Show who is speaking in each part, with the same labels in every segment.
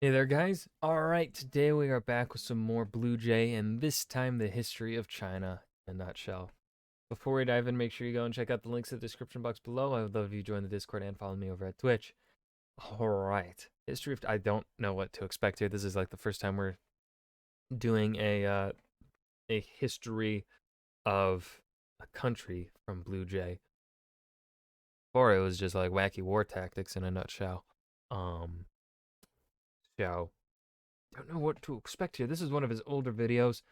Speaker 1: Hey there, guys. All right, today we are back with some more BlueJay, and this time the history of China in a nutshell. Before we dive in, make sure you go and check out the links in the description box below. I would love if you join the Discord and follow me over at Twitch. All right, history of I don't know what to expect here. This is like the first time we're doing a history of a country from BlueJay. Before it was just like wacky war tactics in a nutshell. Um, so don't know what to expect here. This is one of his older videos,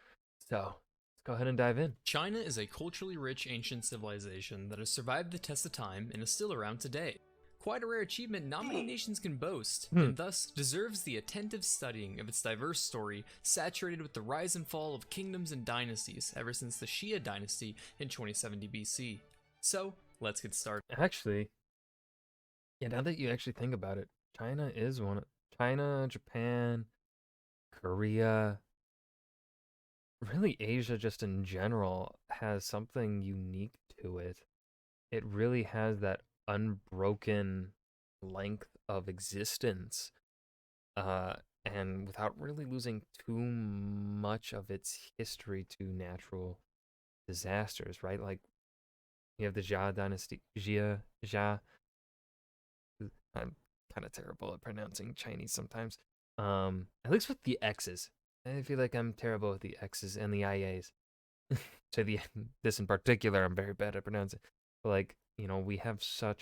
Speaker 1: so let's go ahead and dive in.
Speaker 2: China is a culturally rich ancient civilization that has survived the test of time and is still around today. Quite a rare achievement not many nations can boast, and thus deserves the attentive studying of its diverse story, saturated with the rise and fall of kingdoms and dynasties ever since the Xia dynasty in 2070 BC. So, let's get started.
Speaker 1: Actually, yeah, now that you actually think about it, China is one of China, Japan, Korea, really Asia just in general has something unique to it. It really has that unbroken length of existence, and without really losing too much of its history to natural disasters, right? Like you have the Jia dynasty, Jia. I'm kind of terrible at pronouncing Chinese sometimes. At least with the X's. I feel like I'm terrible with the X's and the IAs. So this in particular, I'm very bad at pronouncing. But like, we have so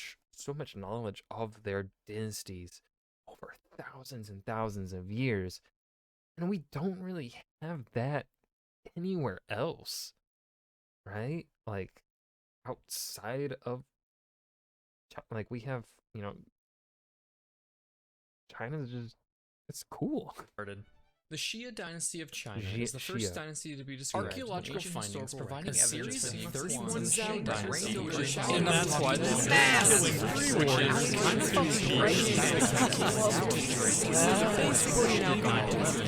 Speaker 1: much knowledge of their dynasties over thousands and thousands of years, and we don't really have that anywhere else, right? Like outside of like we have, China's just it's cool.
Speaker 2: The Xia dynasty of China
Speaker 1: Xia-
Speaker 2: is the first
Speaker 1: Xia.
Speaker 2: dynasty to be described.
Speaker 3: Archaeological
Speaker 2: Ancient
Speaker 3: findings
Speaker 2: historical
Speaker 3: providing
Speaker 2: records
Speaker 3: evidence
Speaker 2: series
Speaker 3: of
Speaker 2: of 31
Speaker 3: 31
Speaker 2: Qing dynasty,
Speaker 3: dynasty,
Speaker 2: and that's why this is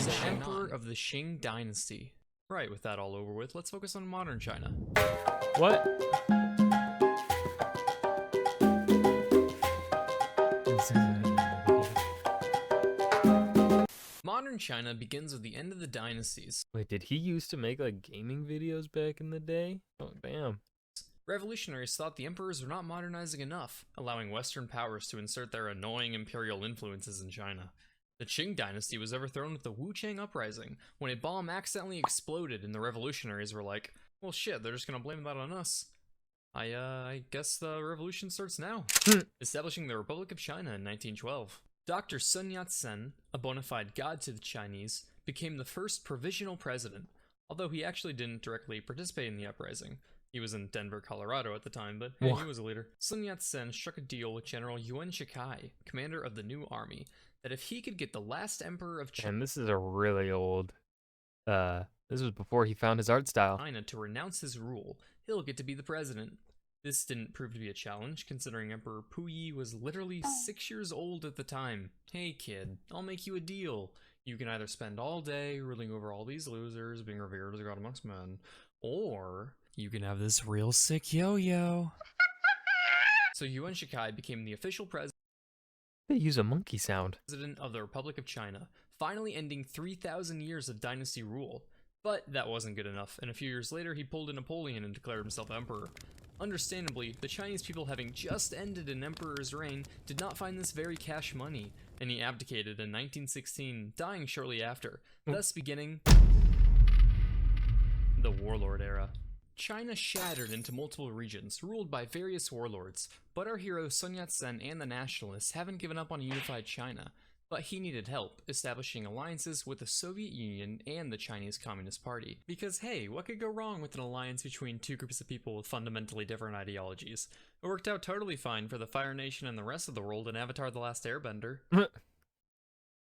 Speaker 2: the emperor of the Qing dynasty. Right, with that all over with, let's focus on modern China.
Speaker 1: What?
Speaker 2: Modern China begins with the end of the dynasties.
Speaker 1: Wait, did he used to make like gaming videos back in the day? Oh, damn.
Speaker 2: Revolutionaries thought the emperors were not modernizing enough, allowing Western powers to insert their annoying imperial influences in China. The Qing dynasty was overthrown with the Wuchang Uprising, when a bomb accidentally exploded and the revolutionaries were like, well shit, they're just gonna blame that on us. I guess the revolution starts now. Establishing the Republic of China in 1912. Dr. Sun Yat-sen, a bona fide god to the Chinese, became the first provisional president, although he actually didn't directly participate in the uprising. He was in Denver, Colorado at the time, but hey, he was a leader. Sun Yat-sen struck a deal with General Yuan Shikai, commander of the new army, that if he could get the last emperor of
Speaker 1: And this is a really old, this was before he found his art style.
Speaker 2: China to renounce his rule, he'll get to be the president. This didn't prove to be a challenge, considering Emperor Puyi was literally 6 years old at the time. Hey kid, I'll make you a deal. You can either spend all day ruling over all these losers, being revered as a god amongst men, or you can have this real sick yo-yo. So Yuan Shikai became the official president
Speaker 1: They use a monkey sound.
Speaker 2: of the Republic of China, finally ending 3,000 years of dynasty rule. But that wasn't good enough, and a few years later he pulled a Napoleon and declared himself emperor. Understandably, the Chinese people, having just ended an emperor's reign, did not find this very cash money, and he abdicated in 1916, dying shortly after, thus beginning the warlord era. China shattered into multiple regions, ruled by various warlords, but our hero Sun Yat-sen and the nationalists haven't given up on a unified China. But he needed help, establishing alliances with the Soviet Union and the Chinese Communist Party. Because hey, what could go wrong with an alliance between two groups of people with fundamentally different ideologies? It worked out totally fine for the Fire Nation and the rest of the world in Avatar: The Last Airbender.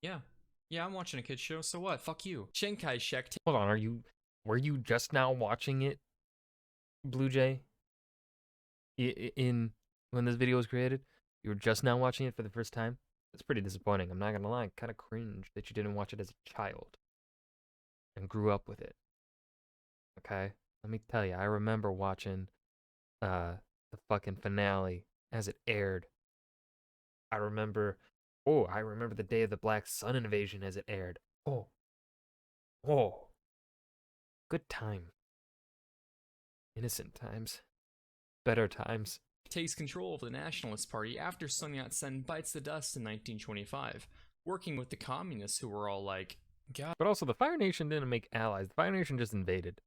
Speaker 2: Yeah, I'm watching a kid's show, so what? Fuck you. Chiang Kai-shek.
Speaker 1: Hold on, were you just now watching it, BlueJay? In when this video was created, you were just now watching it for the first time? It's pretty disappointing. I'm not gonna lie. Kind of cringe that you didn't watch it as a child and grew up with it. Okay, let me tell you. I remember watching the fucking finale as it aired. I remember Oh, I remember the day of the Black Sun invasion as it aired. Oh, oh, good time. Innocent times. Better times.
Speaker 2: Takes control of the Nationalist Party after Sun Yat-sen bites the dust in 1925, working with the communists who were all like, God,
Speaker 1: But also, the Fire Nation didn't make allies. The Fire Nation just invaded.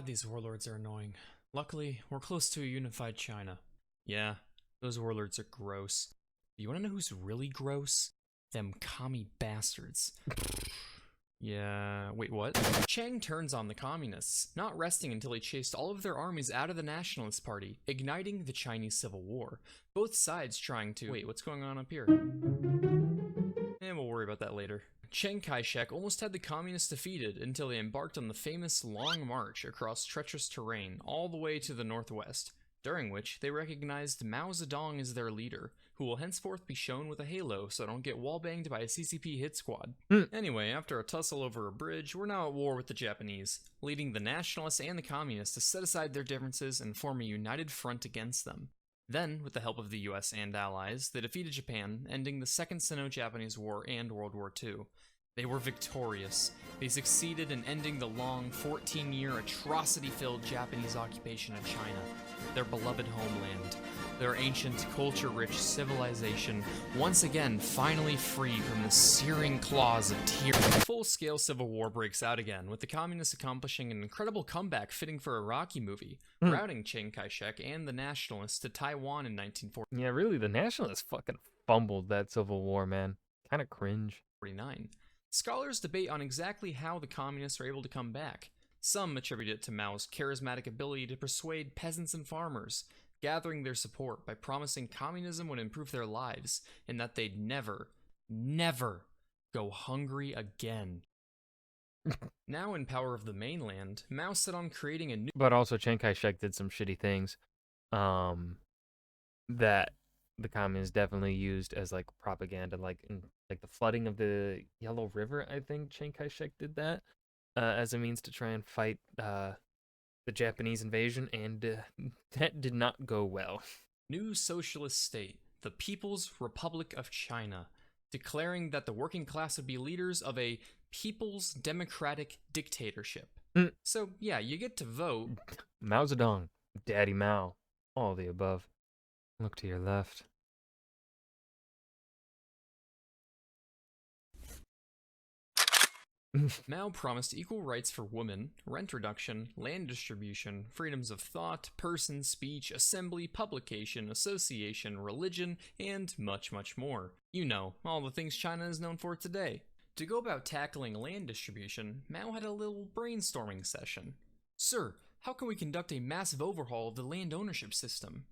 Speaker 2: these warlords are annoying. Luckily, we're close to a unified China. Yeah, those warlords are gross. You wanna know who's really gross? Them commie bastards. Yeah, wait, what? Chiang turns on the communists, not resting until he chased all of their armies out of the Nationalist Party, igniting the Chinese Civil War. Both sides trying to— wait, what's going on up here? And we'll worry about that later. Chiang Kai-shek almost had the communists defeated until they embarked on the famous Long March across treacherous terrain all the way to the northwest, during which they recognized Mao Zedong as their leader, who will henceforth be shown with a halo so don't get wallbanged by a CCP hit squad. Anyway, after a tussle over a bridge, we're now at war with the Japanese, leading the nationalists and the communists to set aside their differences and form a united front against them. Then, with the help of the US and allies, they defeated Japan, ending the Second Sino-Japanese War and World War II. They were victorious. They succeeded in ending the long, 14-year, atrocity-filled Japanese occupation of China, their beloved homeland, their ancient, culture-rich civilization, once again finally free from the searing claws of tyranny. A full-scale civil war breaks out again, with the communists accomplishing an incredible comeback fitting for a Rocky movie, routing Chiang Kai-shek and the nationalists to Taiwan in 1949.
Speaker 1: Yeah, really, the Nationalists fucking fumbled that Civil War, man. Kind of cringe.
Speaker 2: Scholars debate on exactly how the communists are able to come back. Some attribute it to Mao's charismatic ability to persuade peasants and farmers, gathering their support by promising communism would improve their lives and that they'd never, never go hungry again. Now in power of the mainland, Mao set on creating a new—
Speaker 1: But also, Chiang Kai-shek did some shitty things that the communists definitely used as like propaganda, like the flooding of the Yellow River. I think Chiang Kai-shek did that as a means to try and fight the Japanese invasion, and that did not go well.
Speaker 2: new socialist state, the People's Republic of China, declaring that the working class would be leaders of a people's democratic dictatorship. So yeah, you get to vote.
Speaker 1: Mao Zedong, Daddy Mao, all the above. Look to your left.
Speaker 2: Mao promised equal rights for women, rent reduction, land distribution, freedoms of thought, person, speech, assembly, publication, association, religion, and much, much more. You know, all the things China is known for today. To go about tackling land distribution, Mao had a little brainstorming session. Sir, how can we conduct a massive overhaul of the land ownership system?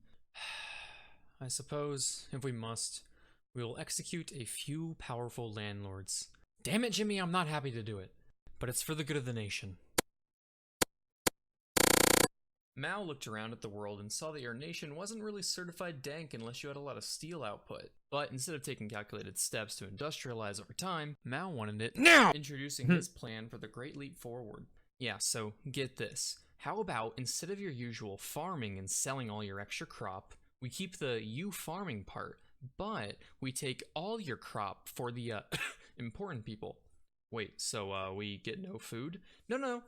Speaker 2: I suppose, if we must, we will execute a few powerful landlords. Damn it, Jimmy, I'm not happy to do it, but it's for the good of the nation. Mao looked around at the world and saw that your nation wasn't really certified dank unless you had a lot of steel output. But instead of taking calculated steps to industrialize over time, Mao wanted it now, introducing his plan for the Great Leap Forward. Yeah, so get this. How about instead of your usual farming and selling all your extra crop, we keep the you farming part, but we take all your crop for the important people. Wait, so we get no food? No.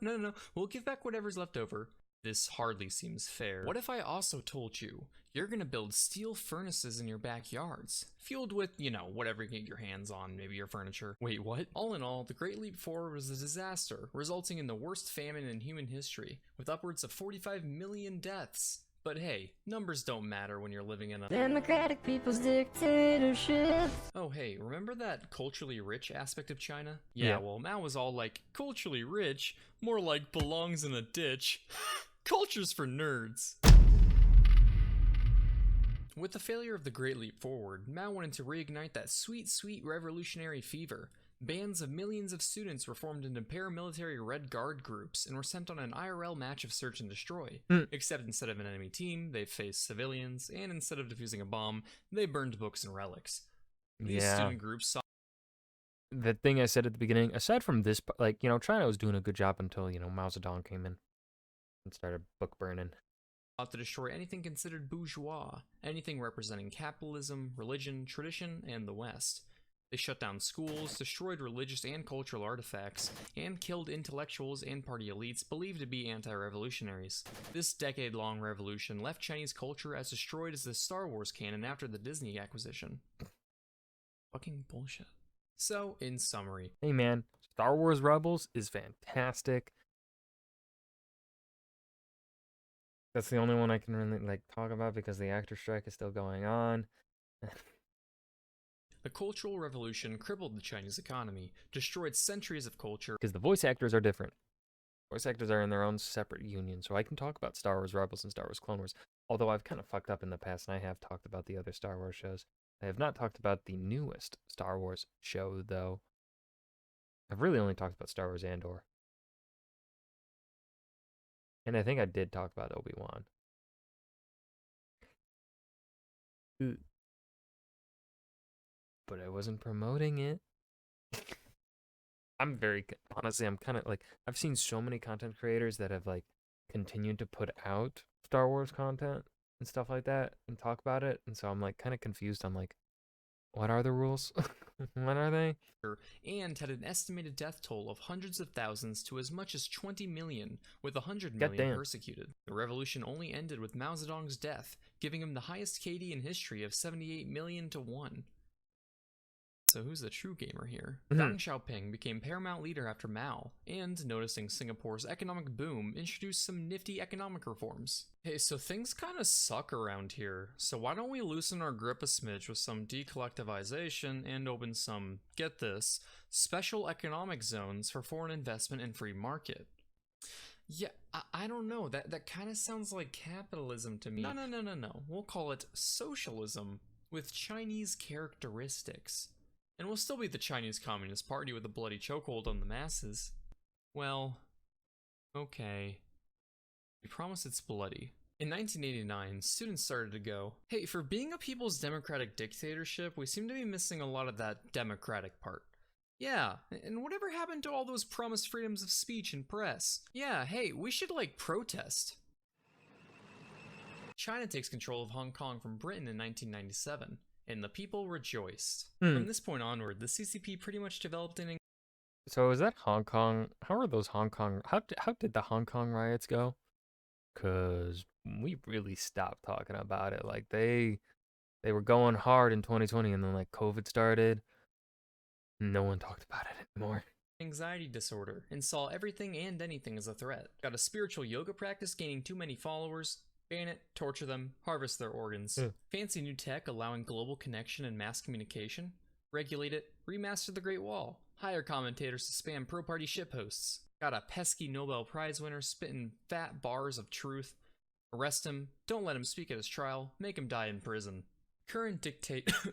Speaker 2: We'll give back whatever's left over. This hardly seems fair. What if I also told you you're gonna build steel furnaces in your backyards, fueled with, you know, whatever you get your hands on, maybe your furniture? Wait, what? All in all, the Great Leap Forward was a disaster, resulting in the worst famine in human history, with upwards of 45 million deaths. But hey, numbers don't matter when you're living in a
Speaker 3: democratic people's dictatorship.
Speaker 2: Oh hey, remember that culturally rich aspect of China? Yeah, well, Mao was all like, culturally rich? More like belongs in a ditch. Culture's for nerds. With the failure of the Great Leap Forward, Mao wanted to reignite that sweet, sweet revolutionary fever. Bands of millions of students were formed into paramilitary Red Guard groups and were sent on an IRL match of search and destroy. Except instead of an enemy team, they faced civilians, and instead of defusing a bomb, they burned books and relics. These student groups saw
Speaker 1: the thing I said at the beginning, aside from this, like, you know, China was doing a good job until, you know, Mao Zedong came in and started book burning.
Speaker 2: Sought to destroy anything considered bourgeois, anything representing capitalism, religion, tradition, and the West. They shut down schools, destroyed religious and cultural artifacts, and killed intellectuals and party elites believed to be anti-revolutionaries. This decade-long revolution left Chinese culture as destroyed as the Star Wars canon after the Disney acquisition. Fucking bullshit. So, in summary,
Speaker 1: Hey man, Star Wars Rebels is fantastic. That's the only one I can really like talk about because the actor strike is still going on.
Speaker 2: the Cultural Revolution crippled the Chinese economy, destroyed centuries of culture,
Speaker 1: Because the voice actors are different. Voice actors are in their own separate union, so I can talk about Star Wars Rebels and Star Wars Clone Wars. Although I've kind of fucked up in the past, and I have talked about the other Star Wars shows. I have not talked about the newest Star Wars show, though. I've really only talked about Star Wars Andor. And I think I did talk about Obi-Wan. But I wasn't promoting it. Honestly, I'm kind of like, I've seen so many content creators that have like continued to put out Star Wars content and stuff like that and talk about it. And so I'm like kind of confused. I'm like, what are the rules? What are they?
Speaker 2: and had an estimated death toll of hundreds of thousands to as much as 20 million, with 100 million
Speaker 1: Goddamn.
Speaker 2: persecuted. The revolution only ended with Mao Zedong's death, giving him the highest KD in history of 78 million to 1. So who's the true gamer here? Deng Xiaoping became paramount leader after Mao, and noticing Singapore's economic boom, introduced some nifty economic reforms. Hey, so things kinda suck around here, so why don't we loosen our grip a smidge with some decollectivization and open some, get this, special economic zones for foreign investment and free market? Yeah, I don't know, that kinda sounds like capitalism to me. No, we'll call it socialism, with Chinese characteristics. And we'll still be the Chinese Communist Party with a bloody chokehold on the masses. Well, okay. We promise it's bloody. In 1989, students started to go, hey, for being a people's democratic dictatorship, we seem to be missing a lot of that democratic part. Yeah, and whatever happened to all those promised freedoms of speech and press? Yeah, hey, we should, like, protest. China takes control of Hong Kong from Britain in 1997. And the people rejoiced. From this point onward, the CCP pretty much developed an...
Speaker 1: So is that Hong Kong? How are those Hong Kong... How did the Hong Kong riots go? Because we really stopped talking about it. Like, they were going hard in 2020, and then, like, COVID started. No one talked about it anymore.
Speaker 2: Anxiety disorder, and saw everything and anything as a threat. Got a spiritual yoga practice gaining too many followers. Ban it, torture them, harvest their organs. Fancy new tech allowing global connection and mass communication. Regulate it, remaster the Great Wall. Hire commentators to spam pro-party shitposts. Got a pesky Nobel Prize winner spitting fat bars of truth. Arrest him, don't let him speak at his trial, make him die in prison. Current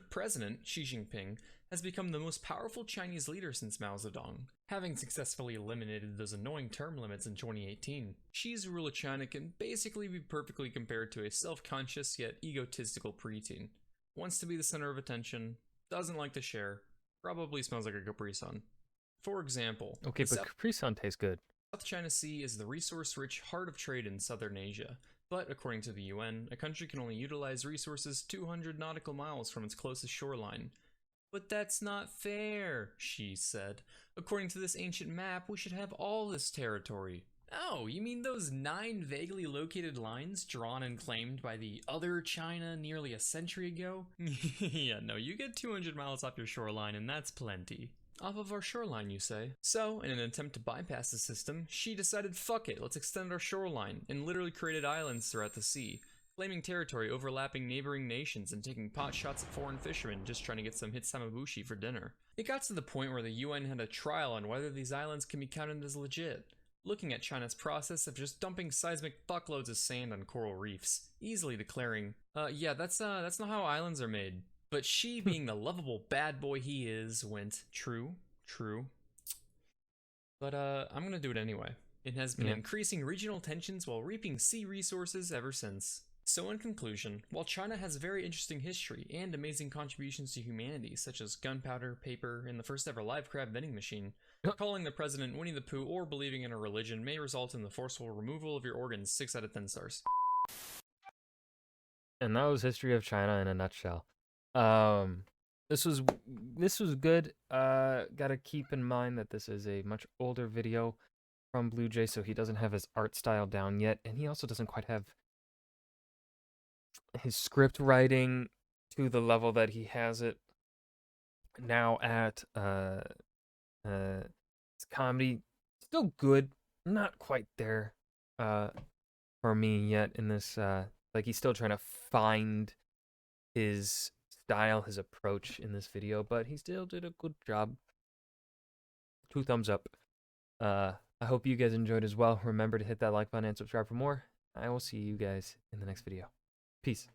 Speaker 2: President Xi Jinping has become the most powerful Chinese leader since Mao Zedong, having successfully eliminated those annoying term limits in 2018. Xi's rule of China can basically be perfectly compared to a self-conscious yet egotistical preteen. Wants to be the center of attention, doesn't like to share, probably smells like a Capri Sun. For example,
Speaker 1: okay, but Capri Sun tastes good.
Speaker 2: South China Sea is the resource-rich heart of trade in southern Asia. But according to the UN, a country can only utilize resources 200 nautical miles from its closest shoreline. But that's not fair, Xi said. According to this ancient map, we should have all this territory. Oh, you mean those 9 vaguely located lines drawn and claimed by the other China nearly a century ago? Yeah, no, you get 200 miles off your shoreline and that's plenty. Off of our shoreline, you say? So, in an attempt to bypass the system, Xi decided, fuck it, let's extend our shoreline, and literally created islands throughout the sea, claiming territory overlapping neighboring nations and taking pot shots at foreign fishermen just trying to get some hitsumabushi for dinner. It got to the point where the UN had a trial on whether these islands can be counted as legit, looking at China's process of just dumping seismic fuckloads of sand on coral reefs, easily declaring, yeah, that's not how islands are made. But Xi, being the lovable bad boy he is, went, true. But I'm gonna do it anyway. It has been increasing regional tensions while reaping sea resources ever since. So in conclusion, while China has a very interesting history and amazing contributions to humanity, such as gunpowder, paper, and the first ever live crab vending machine, calling the president Winnie the Pooh or believing in a religion may result in the forceful removal of your organs 6 out of 10 stars.
Speaker 1: And that was history of China in a nutshell. Um, this was good. Gotta keep in mind that this is a much older video from BlueJay, so he doesn't have his art style down yet, and he also doesn't quite have his script writing to the level that he has it now at. It's comedy still good, not quite there. For me yet in this. Like he's still trying to find his style, his approach in this video, but he still did a good job. 2 thumbs up. I hope you guys enjoyed as well. Remember to hit that like button and subscribe for more. I will see you guys in the next video. Peace.